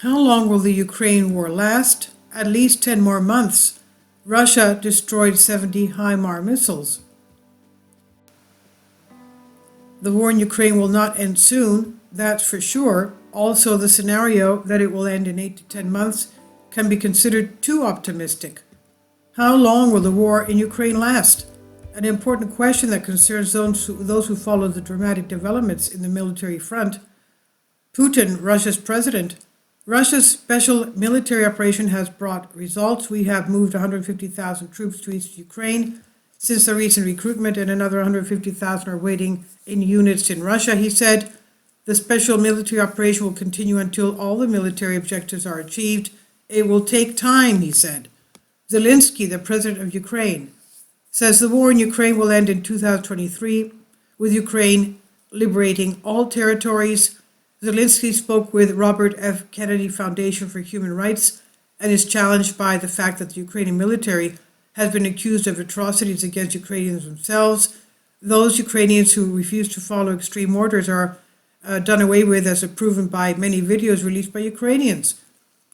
How long will the Ukraine war last? At least 10 more months. Russia destroyed 70 HIMARS missiles. The war in Ukraine will not end soon, that's for sure. Also, the scenario that it will end in 8 to 10 months can be considered too optimistic. How long will the war in Ukraine last? An important question that concerns those who follow the dramatic developments in the military front. Putin, Russia's president. Russia's special military operation has brought results. We have moved 150,000 troops to East Ukraine since the recent recruitment, and another 150,000 are waiting in units in Russia, he said. The special military operation will continue until all the military objectives are achieved. It will take time, he said. Zelensky, the president of Ukraine, says the war in Ukraine will end in 2023, with Ukraine liberating all territories. Zelensky spoke with Robert F. Kennedy Foundation for Human Rights and is challenged by the fact that the Ukrainian military has been accused of atrocities against Ukrainians themselves. Those Ukrainians who refuse to follow extreme orders are done away with, as proven by many videos released by Ukrainians.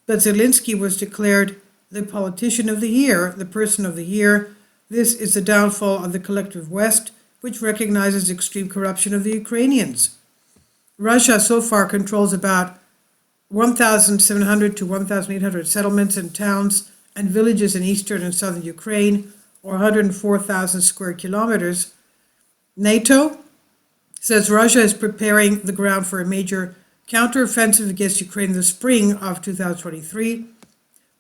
But Zelensky was declared the politician of the year, the person of the year. This is the downfall of the collective West, which recognizes extreme corruption of the Ukrainians. Russia so far controls about 1,700 to 1,800 settlements and towns and villages in eastern and southern Ukraine, or 104,000 square kilometers. NATO says Russia is preparing the ground for a major counteroffensive against Ukraine in the spring of 2023.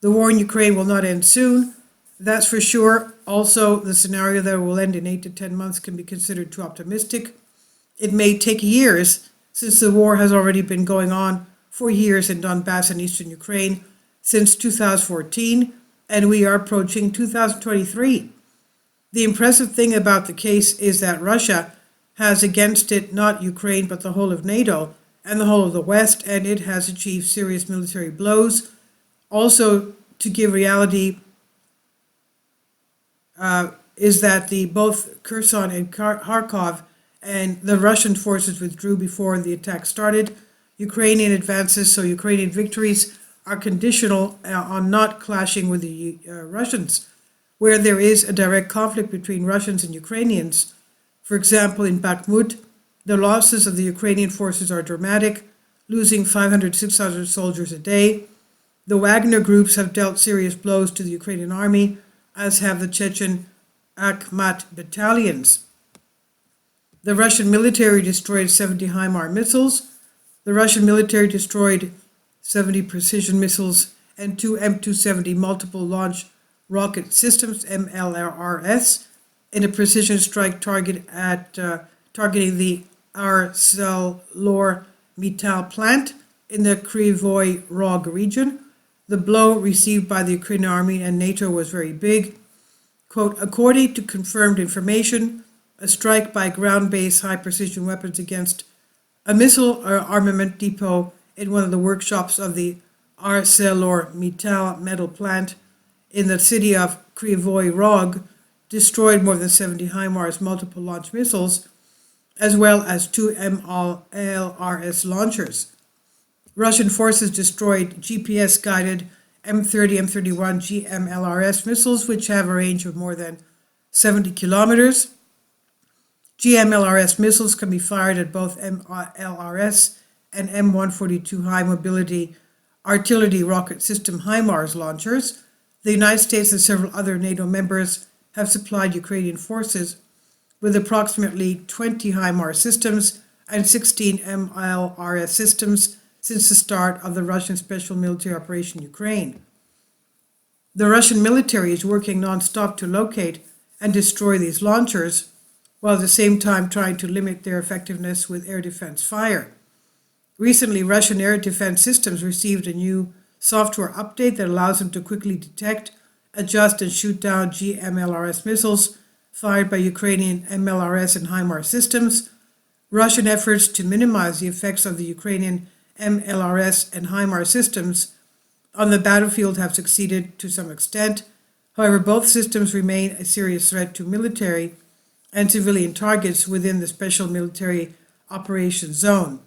The war in Ukraine will not end soon, that's for sure. Also, the scenario that it will end in 8 to 10 months can be considered too optimistic. It may take years, since the war has already been going on for years in Donbass and eastern Ukraine since 2014, and we are approaching 2023. The impressive thing about the case is that Russia has against it not Ukraine but the whole of NATO and the whole of the West, and it has achieved serious military blows. Also, to give reality, is that both Kherson and Kharkov and the Russian forces withdrew before the attack started. Ukrainian advances, so Ukrainian victories, are conditional on not clashing with the Russians. Where there is a direct conflict between Russians and Ukrainians, for example in Bakhmut, the losses of the Ukrainian forces are dramatic, losing 500, 600 soldiers a day. The Wagner groups have dealt serious blows to the Ukrainian army, as have the Chechen Akhmat battalions. The Russian military destroyed 70 HIMARS missiles. The Russian military destroyed 70 precision missiles and 2 M270 multiple launch rocket systems, MLRS, in a precision strike targeting the ArcelorMittal plant in the Kryvyi Rog region. The blow received by the Ukrainian army and NATO was very big. Quote, according to confirmed information, a strike by ground-based high-precision weapons against a missile armament depot in one of the workshops of the ArcelorMittal metal plant in the city of Kryvyi Rog destroyed more than 70 HIMARS multiple launch missiles, as well as 2 MLRS launchers. Russian forces destroyed GPS-guided M30, M31 GMLRS missiles, which have a range of more than 70 kilometers. GMLRS missiles can be fired at both MLRS and M142 high-mobility artillery rocket system HIMARS launchers. The United States and several other NATO members have supplied Ukrainian forces with approximately 20 HIMARS systems and 16 MLRS systems since the start of the Russian special military operation in Ukraine. The Russian military is working non-stop to locate and destroy these launchers, while at the same time trying to limit their effectiveness with air defense fire. Recently, Russian air defense systems received a new software update that allows them to quickly detect, adjust, and shoot down GMLRS missiles fired by Ukrainian MLRS and HIMARS systems. Russian efforts to minimize the effects of the Ukrainian MLRS and HIMARS systems on the battlefield have succeeded to some extent. However, both systems remain a serious threat to military and civilian targets within the special military operations zone.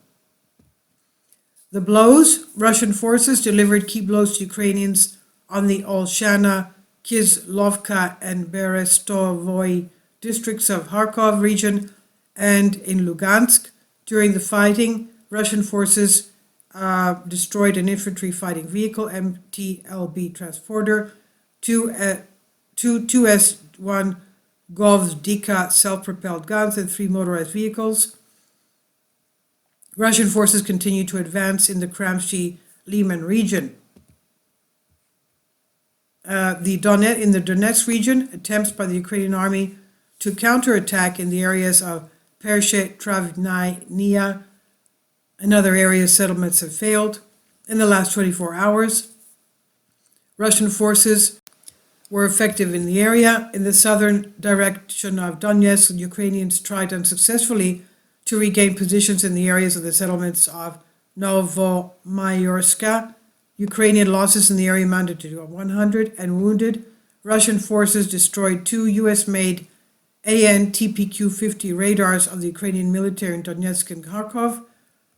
The blows: Russian forces delivered key blows to Ukrainians on the Olshana, Kislovka, and Berestovoy districts of Kharkov region and in Lugansk. During the fighting, Russian forces destroyed an infantry fighting vehicle, MTLB transporter, two S-1 Govzdika self-propelled guns, and 3 motorized vehicles. Russian forces continue to advance in the Kramsky-Liman region. In the Donetsk region, attempts by the Ukrainian army to counterattack in the areas of Pershe-Travnaya and other areas settlements have failed. In the last 24 hours, Russian forces were effective in the area. In the southern direction of Donetsk, the Ukrainians tried unsuccessfully to regain positions in the areas of the settlements of Novomayorska. Ukrainian losses in the area amounted to 100 and wounded. Russian forces destroyed 2 US-made AN-TPQ-50 radars of the Ukrainian military in Donetsk and Kharkov.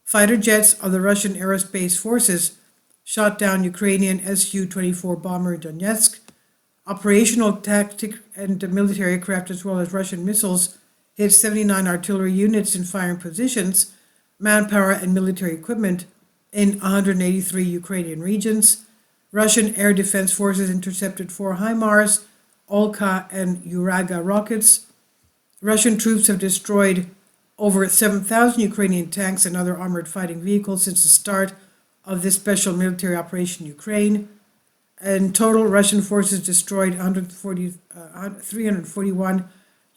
Fighter jets of the Russian aerospace forces shot down Ukrainian Su-24 bomber in Donetsk. Operational, tactic, and military aircraft, as well as Russian missiles, hit 79 artillery units in firing positions, manpower, and military equipment in 183 Ukrainian regions. Russian air defense forces intercepted 4 HIMARS, Olka, and Uraga rockets. Russian troops have destroyed over 7,000 Ukrainian tanks and other armored fighting vehicles since the start of this special military operation in Ukraine. In total, Russian forces destroyed 341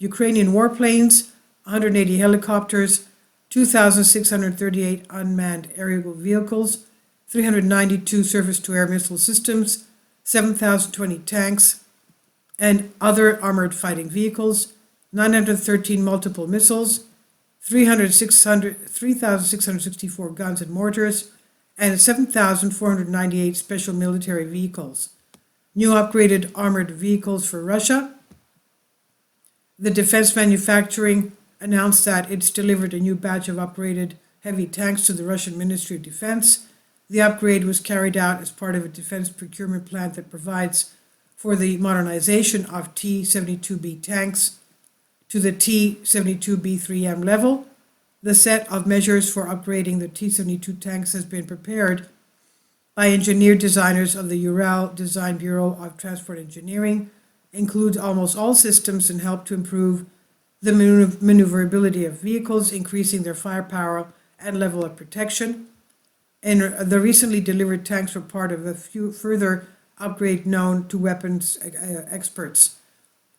Ukrainian warplanes, 180 helicopters, 2,638 unmanned aerial vehicles, 392 surface-to-air missile systems, 7,020 tanks and other armored fighting vehicles, 913 multiple missiles, 3,664 guns and mortars, and 7,498 special military vehicles. New upgraded armored vehicles for Russia. The defense manufacturing announced that it's delivered a new batch of upgraded heavy tanks to the Russian Ministry of Defense. The upgrade was carried out as part of a defense procurement plan that provides for the modernization of T-72B tanks to the T-72B3M level. The set of measures for upgrading the T-72 tanks has been prepared by engineer designers of the Ural Design Bureau of Transport Engineering, includes almost all systems and help to improve the maneuverability of vehicles, increasing their firepower and level of protection. And the recently delivered tanks were part of a few further upgrade known to weapons experts.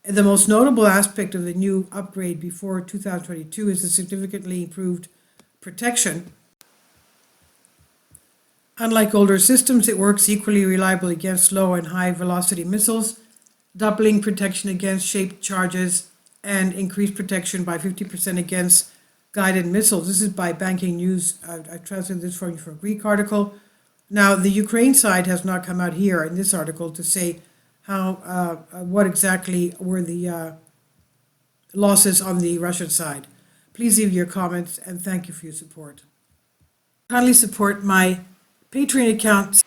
And the most notable aspect of the new upgrade before 2022 is the significantly improved protection. Unlike older systems, it works equally reliably against low and high velocity missiles, doubling protection against shaped charges and increased protection by 50% against guided missiles. This is by Banking News. I've translated this for you from a Greek article. Now, the Ukraine side has not come out here in this article to say what exactly were the losses on the Russian side. Please leave your comments and thank you for your support. Kindly support my Patreon account.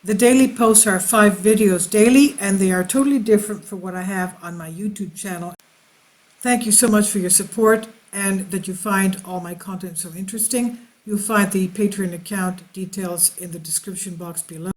The daily posts are 5 videos daily, and they are totally different from what I have on my YouTube channel. Thank you so much for your support and that you find all my content so interesting. You'll find the Patreon account details in the description box below.